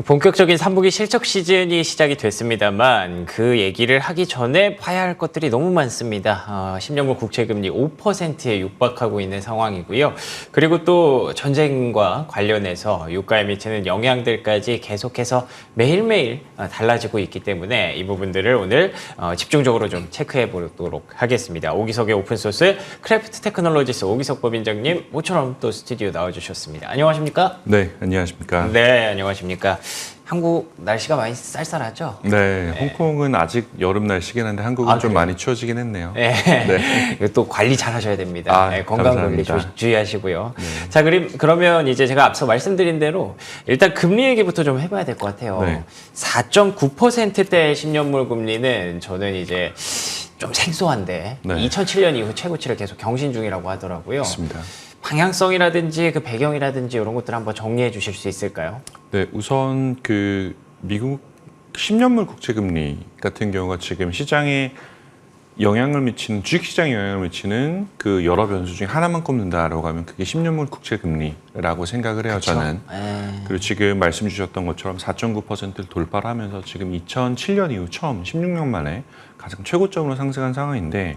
본격적인 3분기 실적 시즌이 시작이 됐습니다만 그 얘기를 하기 전에 봐야 할 것들이 너무 많습니다. 10년물 국채금리 5%에 육박하고 있는 상황이고요. 그리고 또 전쟁과 관련해서 유가에 미치는 영향들까지 계속해서 매일매일 달라지고 있기 때문에 이 부분들을 오늘 집중적으로 좀 체크해 보도록 하겠습니다. 오기석의 오픈소스 크래프트 테크놀로지스 오기석 법인장님 모처럼 또 스튜디오 나와주셨습니다. 안녕하십니까? 네, 안녕하십니까? 네, 안녕하십니까? 한국 날씨가 많이 쌀쌀하죠? 네, 홍콩은 아직 여름 날씨긴 한데 한국은 좀 그래요? 많이 추워지긴 했네요. 네. 네. 이거 또 관리 잘 하셔야 됩니다. 네, 건강 관리 감사합니다. 주의하시고요. 자, 그러면 이제 제가 앞서 말씀드린 대로 일단 금리 얘기부터 좀 해봐야 될 것 같아요. 네. 4.9%대 10년물 금리는 저는 이제 좀 생소한데 네. 2007년 이후 최고치를 계속 경신 중이라고 하더라고요. 맞습니다. 방향성이라든지 그 배경이라든지 이런 것들 한번 정리해 주실 수 있을까요? 네, 우선 그 미국 10년물 국채금리 같은 경우가 지금 시장에 영향을 미치는 주식시장에 영향을 미치는 그 여러 변수 중에 하나만 꼽는다라고 하면 그게 10년물 국채금리라고 생각을 해요. 그쵸? 저는. 그리고 지금 말씀 주셨던 것처럼 4.9%를 돌파를 하면서 지금 2007년 이후 처음 16년 만에 가장 최고점으로 상승한 상황인데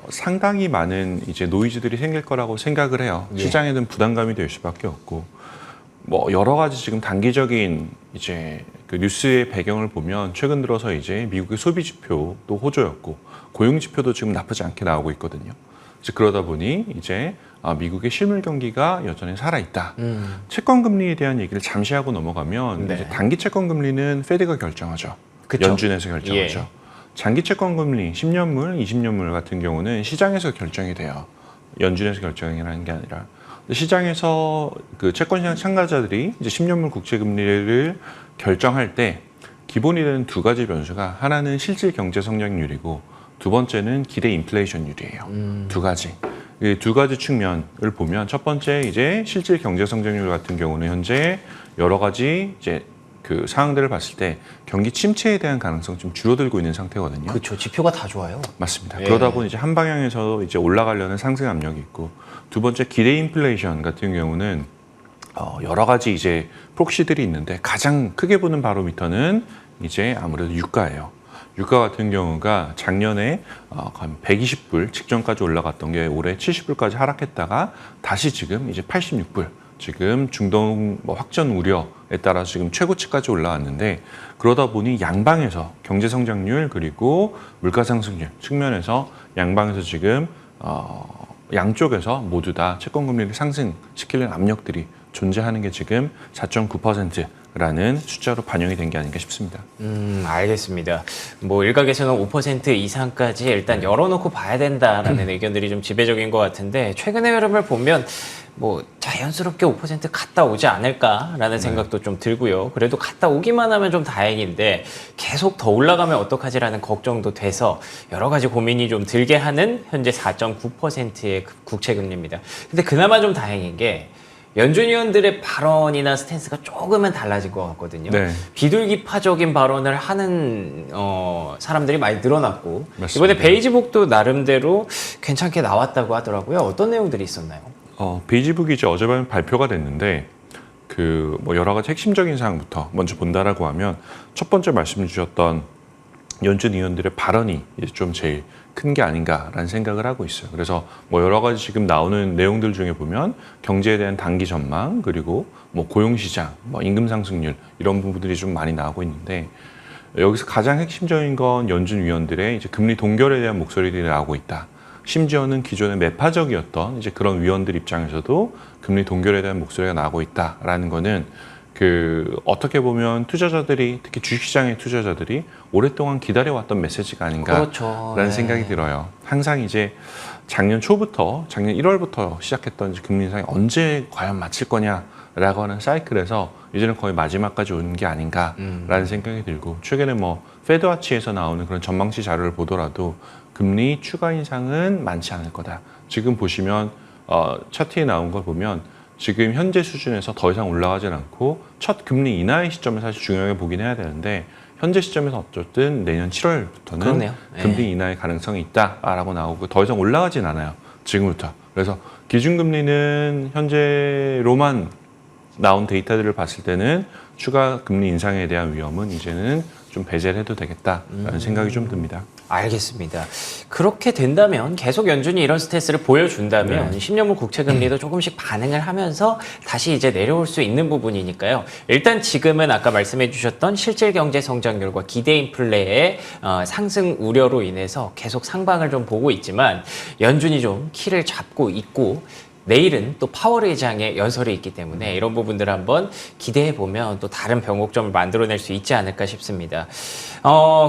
상당히 많은 이제 노이즈들이 생길 거라고 생각을 해요. 예. 시장에는 부담감이 될 수밖에 없고 뭐 여러 가지 지금 단기적인 이제 그 뉴스의 배경을 보면 최근 들어서 이제 미국의 소비 지표도 호조였고 고용 지표도 지금 나쁘지 않게 나오고 있거든요. 이제 그러다 보니 이제 미국의 실물 경기가 여전히 살아 있다. 채권 금리에 대한 얘기를 잠시 하고 넘어가면 네. 이제 단기 채권 금리는 페드가 결정하죠. 그쵸? 연준에서 결정하죠. 예. 장기 채권 금리 10년물, 20년물 같은 경우는 시장에서 결정이 돼요. 연준에서 결정이라는 게 아니라. 시장에서 그 채권시장 참가자들이 이제 10년물 국채 금리를 결정할 때 기본이 되는 두 가지 변수가 하나는 실질 경제 성장률이고 두 번째는 기대 인플레이션율이에요. 두 가지. 이 두 가지 측면을 보면 첫 번째 이제 실질 경제 성장률 같은 경우는 현재 여러 가지 이제 그 상황들을 봤을 때 경기 침체에 대한 가능성이 좀 줄어들고 있는 상태거든요. 그렇죠. 지표가 다 좋아요. 맞습니다. 예. 그러다 보니 이제 한 방향에서 이제 올라가려는 상승 압력이 있고 두 번째 기대 인플레이션 같은 경우는 여러 가지 이제 프록시들이 있는데 가장 크게 보는 바로미터는 이제 아무래도 유가예요. 유가 같은 경우가 작년에 한 120불 직전까지 올라갔던 게 올해 70불까지 하락했다가 다시 지금 이제 86불. 지금 중동 확전 우려에 따라 지금 최고치까지 올라왔는데 그러다 보니 양방에서 경제 성장률 그리고 물가 상승률 측면에서 양방에서 지금 양쪽에서 모두 다 채권 금리를 상승시키려는 압력들이 존재하는 게 지금 4.9%라는 숫자로 반영이 된 게 아닌가 싶습니다. 알겠습니다. 뭐 일각에서는 5% 이상까지 일단 열어놓고 봐야 된다라는 의견들이 좀 지배적인 것 같은데 최근의 흐름을 보면 뭐 자연스럽게 5% 갔다 오지 않을까라는 생각도 좀 들고요. 그래도 갔다 오기만 하면 좀 다행인데 계속 더 올라가면 어떡하지라는 걱정도 돼서 여러 가지 고민이 좀 들게 하는 현재 4.9%의 국채금리입니다. 근데 그나마 좀 다행인 게 연준 위원들의 발언이나 스탠스가 조금은 달라진 것 같거든요. 네. 비둘기파적인 발언을 하는 사람들이 많이 늘어났고 맞습니다. 이번에 베이지북도 나름대로 괜찮게 나왔다고 하더라고요. 어떤 내용들이 있었나요? 베이지북이 이제 어젯밤에 발표가 됐는데 그 뭐 여러 가지 핵심적인 사항부터 먼저 본다라고 하면 첫 번째 말씀 주셨던 연준 위원들의 발언이 이제 좀 제일 큰 게 아닌가라는 생각을 하고 있어요. 그래서 뭐 여러 가지 지금 나오는 내용들 중에 보면 경제에 대한 단기 전망 그리고 뭐 고용 시장, 뭐 임금 상승률 이런 부분들이 좀 많이 나오고 있는데 여기서 가장 핵심적인 건 연준 위원들의 이제 금리 동결에 대한 목소리들이 나오고 있다. 심지어는 기존에 매파적이었던 이제 그런 위원들 입장에서도 금리 동결에 대한 목소리가 나오고 있다라는 거는 그 어떻게 보면 투자자들이 특히 주식시장의 투자자들이 오랫동안 기다려왔던 메시지가 아닌가라는 그렇죠. 네. 생각이 들어요. 항상 이제 작년 초부터 작년 1월부터 시작했던 이제 금리 인상이 언제 과연 마칠 거냐라고 하는 사이클에서 이제는 거의 마지막까지 오는 게 아닌가라는 생각이 들고 최근에 뭐 페드와치에서 나오는 그런 전망치 자료를 보더라도 금리 추가 인상은 많지 않을 거다. 지금 보시면 차트에 나온 걸 보면 지금 현재 수준에서 더 이상 올라가진 않고 첫 금리 인하의 시점을 사실 중요하게 보긴 해야 되는데 현재 시점에서 어쨌든 내년 7월부터는 그렇네요. 금리 인하의 가능성이 있다라고 나오고 더 이상 올라가진 않아요. 지금부터. 그래서 기준금리는 현재로만 나온 데이터들을 봤을 때는 추가 금리 인상에 대한 위험은 이제는 좀 배제를 해도 되겠다라는 생각이 좀 듭니다. 알겠습니다. 그렇게 된다면 계속 연준이 이런 스탠스를 보여준다면 네. 10년물 국채 금리도 조금씩 반응을 하면서 다시 이제 내려올 수 있는 부분이니까요. 일단 지금은 아까 말씀해 주셨던 실질 경제 성장률과 기대 인플레의 상승 우려로 인해서 계속 상방을 좀 보고 있지만 연준이 좀 키를 잡고 있고 내일은 또 파월 의장의 연설이 있기 때문에 이런 부분들을 한번 기대해 보면 또 다른 변곡점을 만들어낼 수 있지 않을까 싶습니다.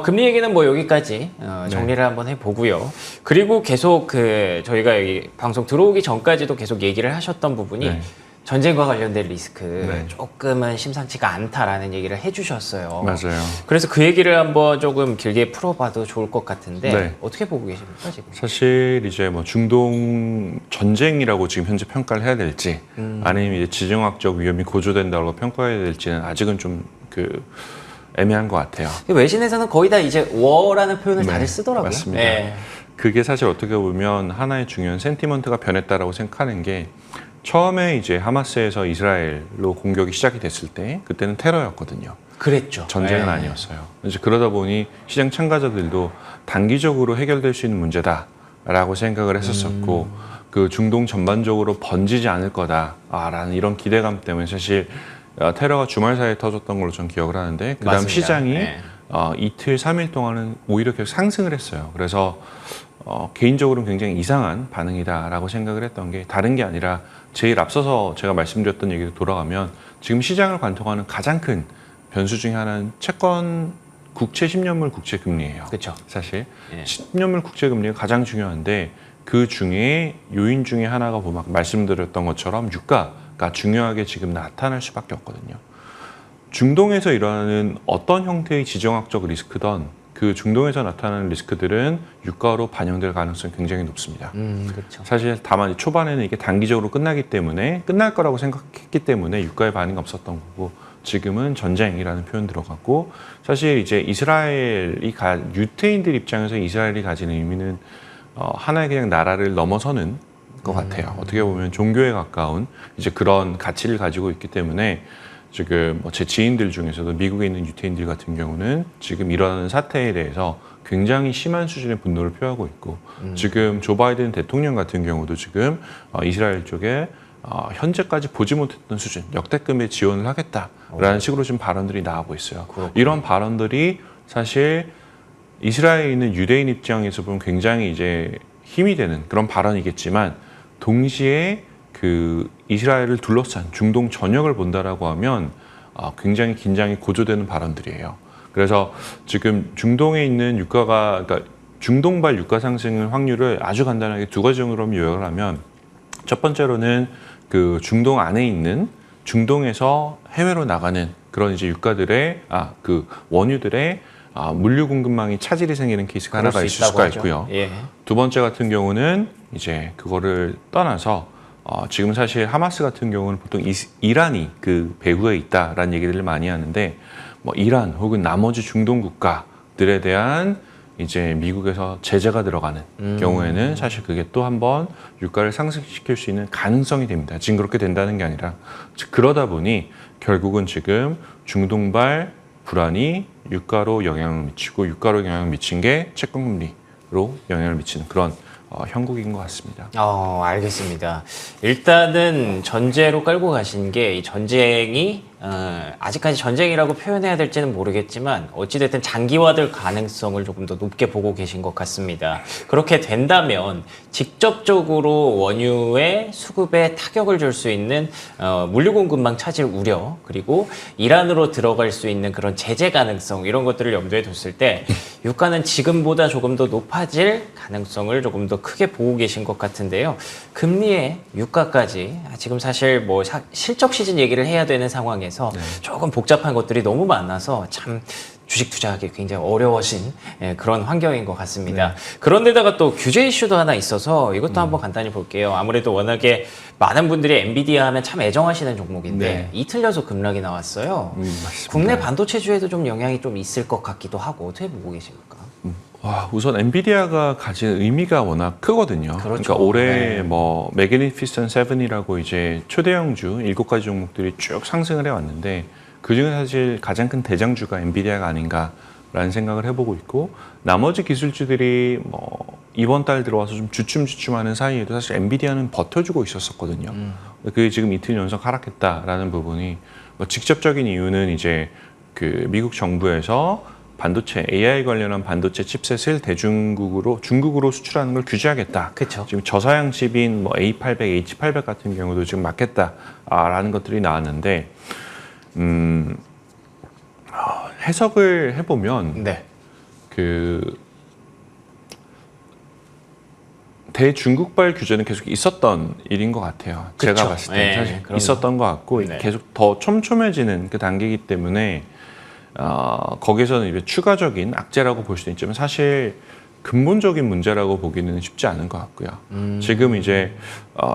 금리 얘기는 뭐 여기까지 정리를 한번 해보고요. 그리고 계속 저희가 여기 방송 들어오기 전까지도 계속 얘기를 하셨던 부분이 네. 전쟁과 관련된 리스크 네. 조금은 심상치가 않다라는 얘기를 해주셨어요. 맞아요. 그래서 그 얘기를 한번 조금 길게 풀어봐도 좋을 것 같은데 네. 어떻게 보고 계십니까 지금? 사실 이제 뭐 중동 전쟁이라고 지금 현재 평가를 해야 될지 아니면 이제 지정학적 위험이 고조된다고 평가해야 될지는 아직은 좀 애매한 것 같아요. 외신에서는 거의 다 이제 워라는 표현을 네, 다들 쓰더라고요. 맞습니다. 네. 그게 사실 어떻게 보면 하나의 중요한 센티먼트가 변했다라고 생각하는 게 처음에 이제 하마스에서 이스라엘로 공격이 시작이 됐을 때 그때는 테러였거든요. 그랬죠. 전쟁은 네. 아니었어요. 이제 그러다 보니 시장 참가자들도 단기적으로 해결될 수 있는 문제다라고 생각을 했었었고 그 중동 전반적으로 번지지 않을 거다라는 이런 기대감 때문에 사실 테러가 주말 사이에 터졌던 걸로 전 기억을 하는데 그다음 맞습니다. 시장이 네. 이틀, 3일 동안은 오히려 계속 상승을 했어요. 그래서 개인적으로는 굉장히 이상한 반응이다라고 생각을 했던 게 다른 게 아니라 제일 앞서서 제가 말씀드렸던 얘기로 돌아가면 지금 시장을 관통하는 가장 큰 변수 중에 하나는 채권 국채 10년물 국채 금리예요. 그렇죠. 사실 예. 10년물 국채 금리가 가장 중요한데 그 중에 요인 중에 하나가 보면 말씀드렸던 것처럼 유가가 중요하게 지금 나타날 수밖에 없거든요. 중동에서 일어나는 어떤 형태의 지정학적 리스크든 그 중동에서 나타나는 리스크들은 유가로 반영될 가능성이 굉장히 높습니다. 그렇죠. 사실 다만 초반에는 이게 단기적으로 끝나기 때문에 끝날 거라고 생각했기 때문에 유가에 반응이 없었던 거고 지금은 전쟁이라는 표현 들어갔고 사실 이제 유태인들 입장에서 이스라엘이 가지는 의미는 하나의 그냥 나라를 넘어서는 것 같아요. 어떻게 보면 종교에 가까운 이제 그런 가치를 가지고 있기 때문에 지금 제 지인들 중에서도 미국에 있는 유태인들 같은 경우는 지금 일어나는 사태에 대해서 굉장히 심한 수준의 분노를 표하고 있고 지금 조 바이든 대통령 같은 경우도 지금 이스라엘 쪽에 현재까지 보지 못했던 수준 역대급의 지원을 하겠다라는 식으로 지금 발언들이 나오고 있어요. 그렇구나. 이런 발언들이 사실 이스라엘에 있는 유대인 입장에서 보면 굉장히 이제 힘이 되는 그런 발언이겠지만 동시에 그 이스라엘을 둘러싼 중동 전역을 본다라고 하면 굉장히 긴장이 고조되는 발언들이에요. 그래서 지금 중동에 있는 그러니까 중동발 유가 상승 확률을 아주 간단하게 두 가지 정도로 요약을 하면 첫 번째로는 그 중동 안에 있는 중동에서 해외로 나가는 그런 이제 유가들의 그 원유들의 물류 공급망이 차질이 생기는 케이스가 하나가 있을 수가 있고요. 예. 두 번째 같은 경우는 이제 그거를 떠나서 지금 사실 하마스 같은 경우는 보통 이란이 그 배후에 있다라는 얘기들을 많이 하는데 뭐 이란 혹은 나머지 중동 국가들에 대한 이제 미국에서 제재가 들어가는 경우에는 사실 그게 또 한번 유가를 상승시킬 수 있는 가능성이 됩니다. 지금 그렇게 된다는 게 아니라 그러다 보니 결국은 지금 중동발 불안이 유가로 영향을 미치고 유가로 영향을 미친 게 채권금리로 영향을 미치는 그런 형국인 것 같습니다. 알겠습니다. 일단은 전제로 깔고 가신 게 이 전쟁이 아직까지 전쟁이라고 표현해야 될지는 모르겠지만 어찌됐든 장기화될 가능성을 조금 더 높게 보고 계신 것 같습니다. 그렇게 된다면 직접적으로 원유의 수급에 타격을 줄 수 있는 물류 공급망 차질 우려 그리고 이란으로 들어갈 수 있는 그런 제재 가능성 이런 것들을 염두에 뒀을 때 유가는 지금보다 조금 더 높아질 가능성을 조금 더 크게 보고 계신 것 같은데요. 금리에 유가까지 지금 사실 뭐 실적 시즌 얘기를 해야 되는 상황에서 조금 복잡한 것들이 너무 많아서 참 주식 투자하기 굉장히 어려워진 그런 환경인 것 같습니다. 그런데다가 또 규제 이슈도 하나 있어서 이것도 한번 간단히 볼게요. 아무래도 워낙에 많은 분들이 엔비디아 하면 참 애정하시는 종목인데 이틀 연속 급락이 나왔어요. 맞습니다. 국내 반도체주에도 좀 영향이 좀 있을 것 같기도 하고 어떻게 보고 계십니까? 우선 엔비디아가 가진 의미가 워낙 크거든요. 그렇죠. 그러니까 올해 네. 뭐 매그니피센트 7이라고 이제 초대형주 7가지 종목들이 쭉 상승을 해왔는데 그중에 사실 가장 큰 대장주가 엔비디아가 아닌가라는 생각을 해보고 있고, 나머지 기술주들이 뭐 이번 달 들어와서 좀 주춤주춤하는 사이에도 사실 엔비디아는 버텨주고 있었거든요. 그게 지금 이틀 연속 하락했다라는 부분이 뭐 직접적인 이유는 이제 그 미국 정부에서 반도체 AI 관련한 반도체 칩셋을 중국으로 수출하는 걸 규제하겠다. 그쵸. 지금 저사양 칩인 뭐 A800, H800 같은 경우도 지금 막겠다라는 것들이 나왔는데 해석을 해보면 네. 그 대중국발 규제는 계속 있었던 일인 것 같아요. 그쵸. 제가 봤을 때 네, 사실 그럼요. 있었던 것 같고 네. 계속 더 촘촘해지는 그 단계이기 때문에 거기서는 이제 추가적인 악재라고 볼 수도 있지만 사실 근본적인 문제라고 보기는 쉽지 않은 것 같고요. 지금 이제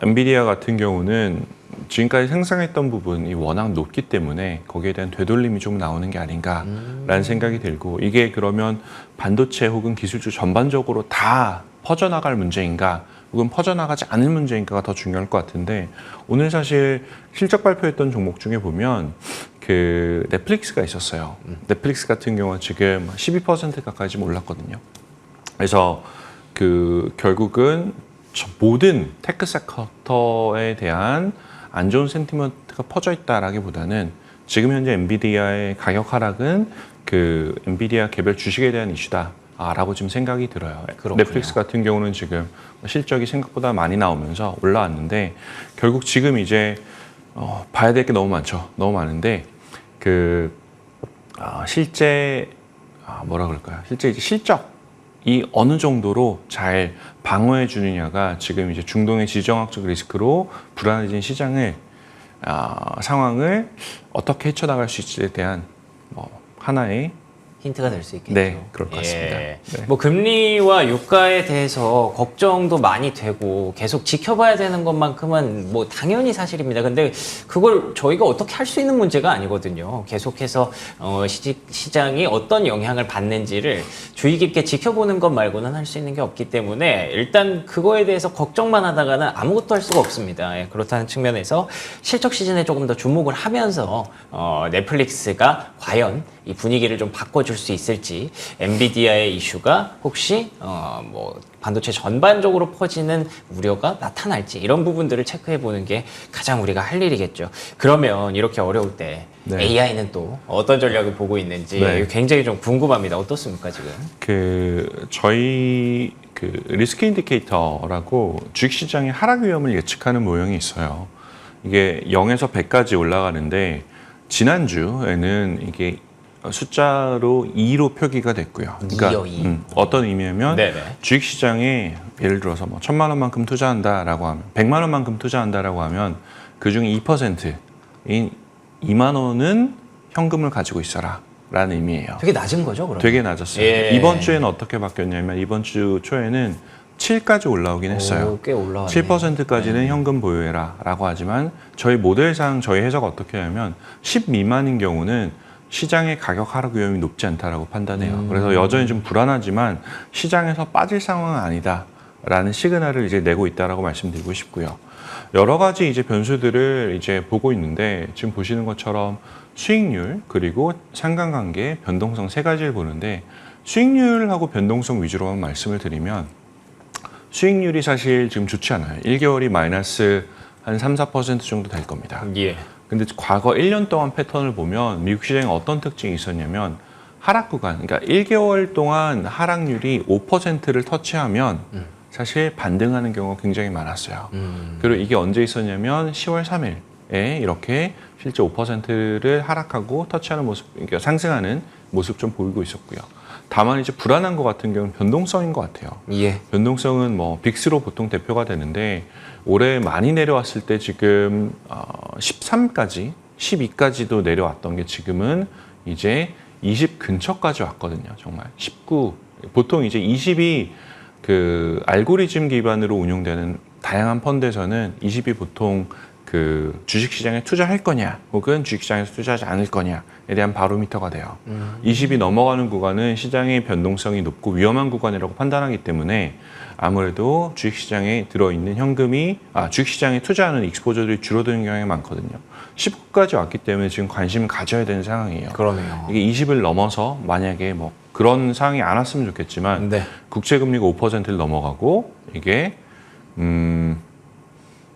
엔비디아 같은 경우는 지금까지 생산했던 부분이 워낙 높기 때문에 거기에 대한 되돌림이 좀 나오는 게 아닌가라는 생각이 들고, 이게 그러면 반도체 혹은 기술주 전반적으로 다 퍼져나갈 문제인가 혹은 퍼져나가지 않을 문제인가가 더 중요할 것 같은데, 오늘 사실 실적 발표했던 종목 중에 보면 그 넷플릭스가 있었어요. 넷플릭스 같은 경우는 지금 12% 가까이 좀 올랐거든요. 그래서 그 결국은 모든 테크 섹터에 대한 안 좋은 센티먼트가 퍼져 있다라기보다는 지금 현재 엔비디아의 가격 하락은 그 엔비디아 개별 주식에 대한 이슈다라고 지금 생각이 들어요. 그렇군요. 넷플릭스 같은 경우는 지금 실적이 생각보다 많이 나오면서 올라왔는데, 결국 지금 이제 봐야 될 게 너무 많죠. 너무 많은데 실제 뭐라 그럴까요? 실제 이제 실적이 어느 정도로 잘 방어해 주느냐가 지금 이제 중동의 지정학적 리스크로 불안해진 시장을 상황을 어떻게 헤쳐나갈 수 있을지에 대한 하나의 힌트가 될 수 있겠죠. 네, 그럴 것 같습니다. 예. 네. 뭐 금리와 유가에 대해서 걱정도 많이 되고 계속 지켜봐야 되는 것만큼은 뭐 당연히 사실입니다. 근데 그걸 저희가 어떻게 할 수 있는 문제가 아니거든요. 계속해서 시장이 어떤 영향을 받는지를 주의 깊게 지켜보는 것 말고는 할 수 있는 게 없기 때문에 일단 그거에 대해서 걱정만 하다가는 아무것도 할 수가 없습니다. 예, 그렇다는 측면에서 실적 시즌에 조금 더 주목을 하면서 넷플릭스가 과연 이 분위기를 좀 바꿔줄 수 있을지, 엔비디아의 이슈가 혹시 뭐 반도체 전반적으로 퍼지는 우려가 나타날지, 이런 부분들을 체크해 보는 게 가장 우리가 할 일이겠죠. 그러면 이렇게 어려울 때 네. AI는 또 어떤 전략을 보고 있는지 네. 굉장히 좀 궁금합니다. 어떻습니까 지금? 저희 리스크 인디케이터라고 주식시장의 하락 위험을 예측하는 모형이 있어요. 이게 0에서 100까지 올라가는데 지난주에는 이게 숫자로 2로 표기가 됐고요. 그러니까 2요, 2. 어떤 의미냐면 네네. 주식시장에 예를 들어서 뭐 1,000만 원만큼 투자한다라고 하면 100만 원만큼 투자한다라고 하면 그중에 2%인 2만 원은 현금을 가지고 있어라라는 의미예요. 되게 낮은 거죠, 그러면? 되게 낮았어요. 예. 이번 주에는 어떻게 바뀌었냐면 이번 주 초에는 7까지 올라오긴 했어요. 꽤 올라왔네. 7%까지는 현금 보유해라라고 하지만 저희 모델상 저희 해석은 어떻게 하냐면 10 미만인 경우는 시장의 가격 하락 위험이 높지 않다라고 판단해요. 그래서 여전히 좀 불안하지만 시장에서 빠질 상황은 아니다라는 시그널을 이제 내고 있다라고 말씀드리고 싶고요. 여러 가지 이제 변수들을 이제 보고 있는데 지금 보시는 것처럼 수익률 그리고 상관관계, 변동성 세 가지를 보는데, 수익률하고 변동성 위주로만 말씀을 드리면 수익률이 사실 지금 좋지 않아요. 1개월이 마이너스 한 3, 4% 정도 될 겁니다. 예. 근데 과거 1년 동안 패턴을 보면 미국 시장에 어떤 특징이 있었냐면 하락 구간, 그러니까 1개월 동안 하락률이 5%를 터치하면 사실 반등하는 경우가 굉장히 많았어요. 그리고 이게 언제 있었냐면 10월 3일에 이렇게 실제 5%를 하락하고 터치하는 모습, 그러니까 상승하는 모습 좀 보이고 있었고요. 다만 이제 불안한 것 같은 경우는 변동성인 것 같아요. 예. 변동성은 뭐 빅스로 보통 대표가 되는데 올해 많이 내려왔을 때 지금 13까지, 12까지도 내려왔던 게 지금은 이제 20 근처까지 왔거든요. 정말 19. 보통 이제 20이 그 알고리즘 기반으로 운용되는 다양한 펀드에서는 20이 보통 그 주식시장에 투자할 거냐 혹은 주식시장에서 투자하지 않을 거냐에 대한 바로미터가 돼요. 20이 넘어가는 구간은 시장의 변동성이 높고 위험한 구간이라고 판단하기 때문에 아무래도 주식시장에 들어있는 현금이 주식시장에 투자하는 익스포저들이 줄어드는 경향이 많거든요. 19까지 왔기 때문에 지금 관심을 가져야 되는 상황이에요. 그러네요. 이게 20을 넘어서 만약에 뭐 그런 상황이 안 왔으면 좋겠지만 네. 국채금리가 5%를 넘어가고 이게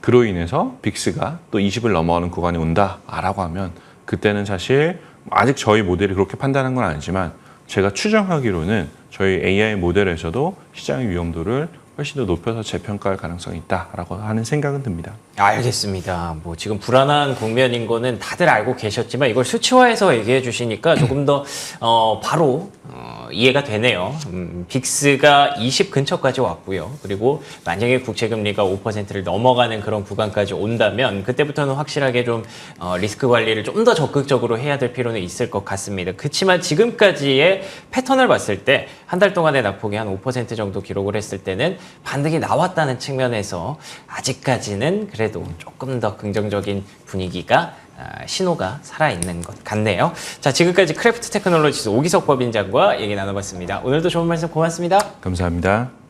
그로 인해서 빅스가 또 20을 넘어가는 구간이 온다라고 하면 그때는 사실 아직 저희 모델이 그렇게 판단한 건 아니지만 제가 추정하기로는 저희 AI 모델에서도 시장의 위험도를 훨씬 더 높여서 재평가할 가능성이 있다라고 하는 생각은 듭니다. 알겠습니다. 뭐 지금 불안한 국면인 거는 다들 알고 계셨지만 이걸 수치화해서 얘기해 주시니까 조금 더 바로 이해가 되네요. 빅스가 20 근처까지 왔고요. 그리고 만약에 국채금리가 5%를 넘어가는 그런 구간까지 온다면 그때부터는 확실하게 좀 리스크 관리를 좀 더 적극적으로 해야 될 필요는 있을 것 같습니다. 그렇지만 지금까지의 패턴을 봤을 때 한 달 동안의 낙폭이 한 5% 정도 기록을 했을 때는 반등이 나왔다는 측면에서 아직까지는 그래도 조금 더 긍정적인 분위기가 신호가 살아있는 것 같네요. 자, 지금까지 크래프트 테크놀로지스 오기석 법인장과 얘기 나눠봤습니다. 오늘도 좋은 말씀 고맙습니다. 감사합니다.